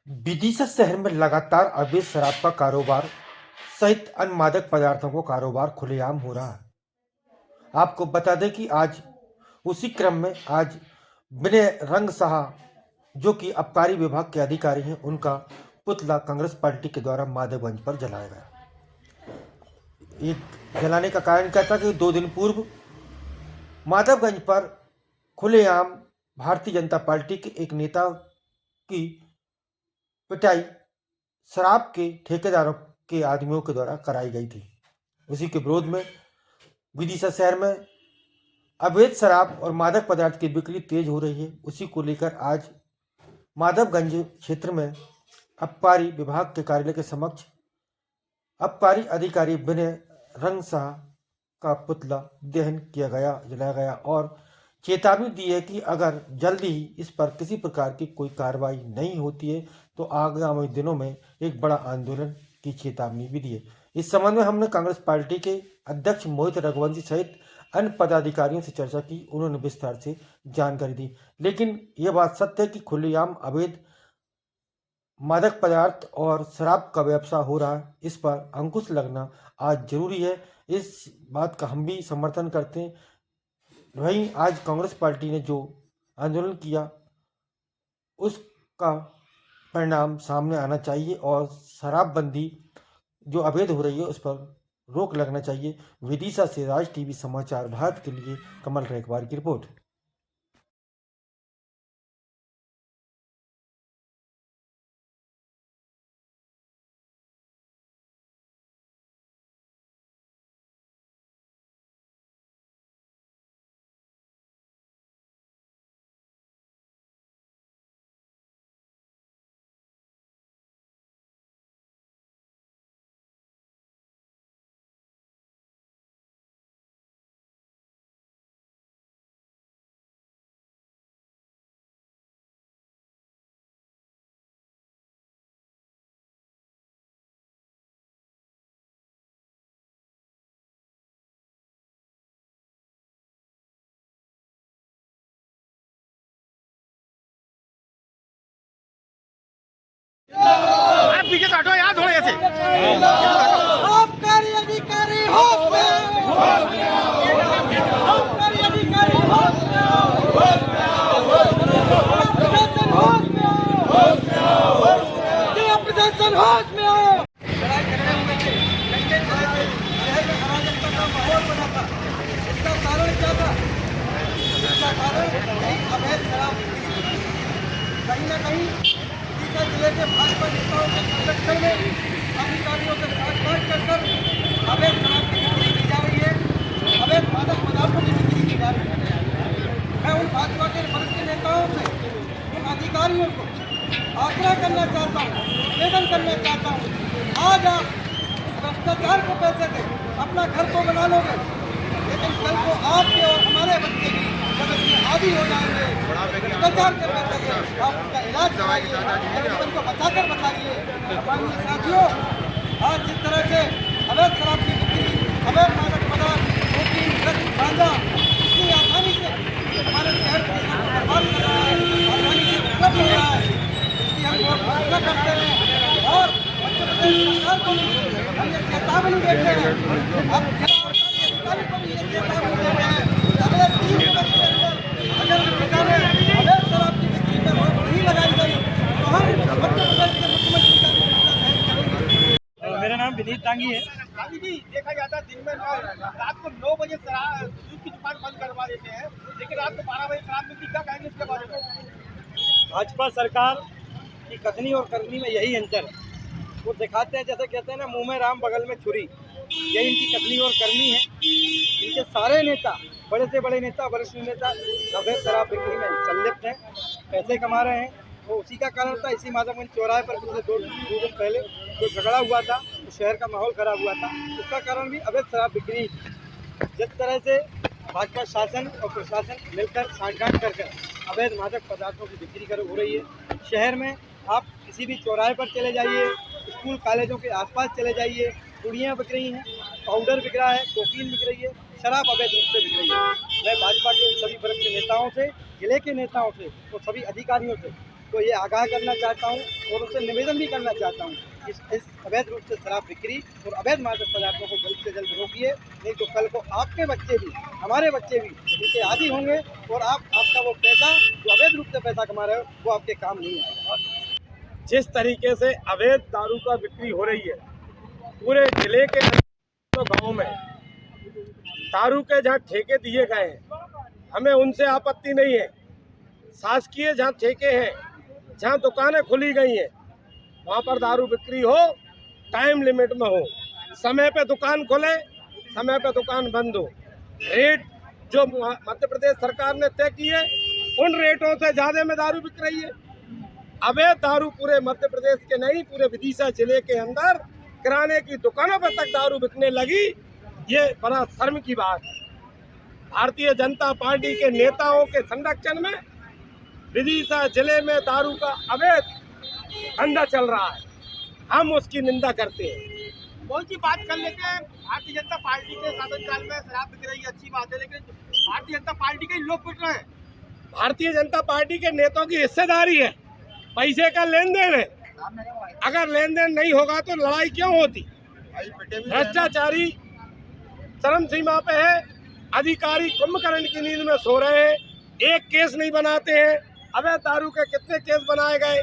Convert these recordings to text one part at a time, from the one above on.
विदिशा शहर में लगातार अवैध शराब का कारोबार सहित अन्य मादक पदार्थों का कारोबार खुलेआम हो रहा है। आपको बता दें कि आज उसी क्रम में आज विनय रंग साहा, जो कि आबकारी विभाग के अधिकारी हैं, उनका पुतला कांग्रेस पार्टी के द्वारा माधवगंज पर जलाया गया। ये जलाने का कारण क्या था कि 2 दिन पूर्व माधवगंज पर खुलेआम भारतीय जनता पार्टी के एक नेता की पिटाई शराब के ठेकेदारों के आदमियों के द्वारा कराई गई थी। उसी के विरोध में विदिशा शहर में अवैध शराब और मादक पदार्थ की बिक्री तेज हो रही है। उसी को लेकर आज माधवगंज क्षेत्र में आबकारी विभाग के कार्यालय के समक्ष आबकारी अधिकारी विनय रंग साह का पुतला दहन किया गया, जलाया गया और चेतावनी दी है कि अगर जल्दी ही इस पर किसी प्रकार की कोई कार्रवाई नहीं होती है तो आगामी दिनों में एक बड़ा आंदोलन की चेतावनी भी दी है। इस संबंध में हमने कांग्रेस पार्टी के अध्यक्ष मोहित रघुवंशी सहित अन्य पदाधिकारियों से चर्चा की। उन्होंने विस्तार से जानकारी दी, लेकिन यह बात सत्य है कि खुलेआम अवैध मादक पदार्थ और शराब का व्यवसाय हो रहा है। इस पर अंकुश लगना आज जरूरी है। इस बात का हम भी समर्थन करते हैं। वहीं आज कांग्रेस पार्टी ने जो आंदोलन किया उसका परिणाम सामने आना चाहिए और शराबबंदी जो अवैध हो रही है उस पर रोक लगना चाहिए। विदिशा से राज टीवी समाचार भारत के लिए कमल रेखवार की रिपोर्ट। आप पीछे से हटो यार, थोड़ा ऐसे। आबकारी अधिकारी होश में आओ। आबकारी अधिकारी होश में आओ। प्रशासन होश में आओ। जिला प्रशासन होश में आओ। लड़ाई झगड़े हुए थे, डंडे चले थे, शहर में अराजकता का माहौल बना था। इसका कारण क्या था? इसका कारण यही अवैध शराब बिक्री। कहीं न कहीं विदिशा जिले के भाजपा नेताओं के संरक्षण में अधिकारियों के साथ बात कर अवैध शराब की बिक्री की जा रही है, अवैध मादक पदार्थों की बिक्री की जा रही है। मैं उन भाजपा के वरिष्ठ नेताओं से, उन अधिकारियों को आग्रह करना चाहता हूँ, निवेदन करना चाहता हूँ, आज आप इस भ्रष्टाचार को पैसे दें, अपना घर को बना लोगे, लेकिन कल को आपके और हमारे बच्चे भी जब इसमें आदी हो जाएंगे, भ्रष्टाचार के पैसे से आप उनका इलाज कराइए, जीवन को बचाकर बताइए। हमारे साथियों, आज जिस तरह से अवैध शराब की बिक्री, अवैध मादक पदार्थ, कोकीन, ड्रग्स, गांजा इतनी आसानी से हमारे शहर की बर्बाद कर रहा है, आसानी से उपलब्ध हो रहा है, इसकी हम बहुत घोषणा करते हैं और मध्य प्रदेश सरकार को भी हम ये चेतावनी देते हैं। अब अधिकारी को भी ये चेतावनी देते हैं, अगले 3 वर्ष के अंदर अगर सरकार ने अवैध शराब की बिक्री पर रोक नहीं लगाई गई तो हम मध्य प्रदेश के मुख्यमंत्री का मुकाबला करेंगे। मेरा नाम विनीत तांगी है। गांधी जी, देखा जाता है दिन में रात को 9 बजे शराब दूध की दुकान बंद करवा देते हैं, लेकिन रात को 12 बजे शराब मिलती। क्या कहेंगे इसके बारे में? भाजपा सरकार की कथनी और करनी में यही अंतर है। वो दिखाते हैं, जैसे कहते हैं ना, मुंह में राम बगल में छुरी। यही इनकी कथनी और करनी है। इनके सारे नेता, बड़े से बड़े नेता, वरिष्ठ नेता अवैध शराब बिक्री में संलिप्त हैं, पैसे कमा रहे हैं। वो उसी का कारण था। इसी माधवगंज चौराहे पर पिछले 2 दिन पहले जो झगड़ा हुआ था, तो शहर का माहौल खराब हुआ था। उसका कारण भी अवैध शराब बिक्री। जिस तरह से भाजपा शासन और प्रशासन मिलकर साठगांठ कर अवैध मादक पदार्थों की बिक्री हो रही है शहर में। आप किसी भी चौराहे पर चले जाइए, स्कूल कॉलेजों के आसपास चले जाइए, पुड़ियाँ बिक रही हैं, पाउडर बिक रहा है, कोकीन बिक रही है, शराब अवैध रूप से बिक रही है। मैं भाजपा के सभी वरिष्ठ नेताओं से, जिले के नेताओं से और सभी अधिकारियों से को ये आगाह करना चाहता हूँ और उनसे निवेदन भी करना चाहता हूँ इस अवैध रूप से शराब बिक्री और अवैध मादक पदार्थों को जल्द से जल्द रोकिए, नहीं तो कल को आपके बच्चे भी, हमारे बच्चे भी इनके आदी होंगे और आपका वो पैसा जो अवैध रूप से पैसा कमा रहे हो वो आपके काम नहीं आएगा। जिस तरीके से अवैध दारू का बिक्री हो रही है पूरे जिले के गाँव में, दारू के जहाँ ठेके दिए गए हैं हमें उनसे आपत्ति नहीं है। शासकीय जहाँ ठेके हैं, जहाँ दुकानें खुली गई हैं, वहाँ पर दारू बिक्री हो, टाइम लिमिट में हो, समय पे दुकान खुले, समय पे दुकान बंद हो। रेट जो मध्य प्रदेश सरकार ने तय किए उन रेटों से ज़्यादा में दारू बिक रही है। अवैध दारू पूरे मध्य प्रदेश के नहीं, पूरे विदिशा जिले के अंदर किराने की दुकानों पर तक दारू बिकने लगी। ये बड़ा शर्म की बात है। भारतीय जनता पार्टी के नेताओं के संरक्षण में विदिशा जिले में दारू का अवैध धंधा चल रहा है, हम उसकी निंदा करते हैं। बहुत सी बात कर लेते हैं। भारतीय जनता पार्टी के शासनकाल में शराब बिक रही है, अच्छी बात है, लेकिन भारतीय जनता पार्टी के ही लोग पिट रहे हैं। भारतीय जनता पार्टी के नेताओं की हिस्सेदारी है, पैसे का लेन देन है। अगर लेन देन नहीं होगा तो लड़ाई क्यों होती? भ्रष्टाचारी चरम सीमा पे है, अधिकारी कुंभकर्ण की नींद में सो रहे हैं, एक केस नहीं बनाते हैं। अवैध दारू के कितने केस बनाए गए,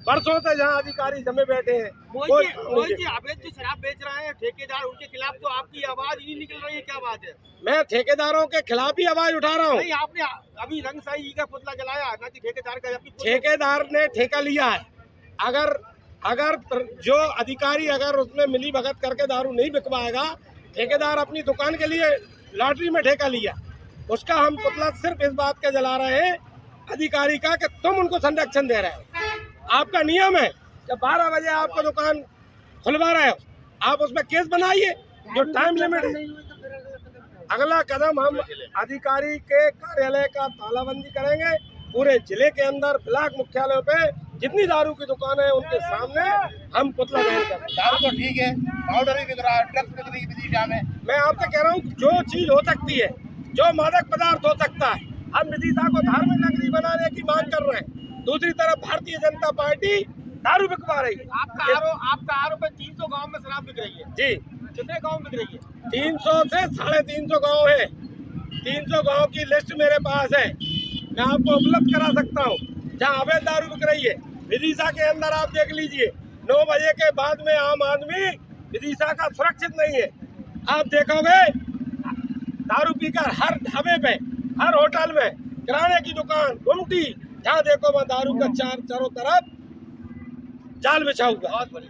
बरसों से जहां अधिकारी जमे बैठे हैं। मोहित जी, अवैध जो शराब बेच रहे हैं ठेकेदार, उनके खिलाफ तो आपकी आवाज ही नहीं निकल रही है, क्या बात है? मैं ठेकेदारों के खिलाफ ही आवाज उठा रहा हूँ। नहीं, आपने अभी रंगसाई जी का पुतला जलाया ना, ठेकेदार का। ठेकेदार ने ठेका लिया है। अगर जो अधिकारी अगर उसमें मिली भगत करके दारू नहीं बिकवाएगा, ठेकेदार अपनी दुकान के लिए लॉटरी में ठेका लिया, उसका हम पुतला सिर्फ इस बात का जला रहे हैं अधिकारी का कि तुम उनको संरक्षण दे रहे हो। आपका नियम है कि 12 बजे आपको दुकान खुलवा रहे हो, आप उसमें केस बनाइए जो टाइम लिमिट है। अगला कदम हम अधिकारी के कार्यालय का तालाबंदी करेंगे। पूरे जिले के अंदर ब्लॉक मुख्यालयों पे जितनी दारू की दुकानें हैं उनके सामने हम पुतला दहन करेंगे। दारू तो ठीक है, पाउडर भी बिक रहा है, ड्रग्स बिक रही है विदिशा में। मैं आपसे कह रहा हूँ जो चीज हो सकती है, जो मादक पदार्थ हो सकता है, हम विदिशा को धार्मिक नगरी बनाने की मांग कर रहे हैं। दूसरी तरफ भारतीय जनता पार्टी दारू बिकवा रही है। आपका आरोप है 300 गांव में शराब बिक रही है। जी, कितने गांव बिक रही है? 300 से 350 गांव है। 300 गांव की लिस्ट मेरे पास है, मैं आपको उपलब्ध करा सकता हूँ जहाँ अवैध दारू बिक रही है। विदिशा के अंदर आप देख लीजिए, 9 बजे के बाद में आम आदमी विदिशा का सुरक्षित नहीं है। आप देखोगे दारू पीकर हर ढाबे पे, हर होटल में, किराने की दुकान, गुमटी, जहाँ देखो वहाँ दारू का चारों तरफ जाल बिछा हुआ।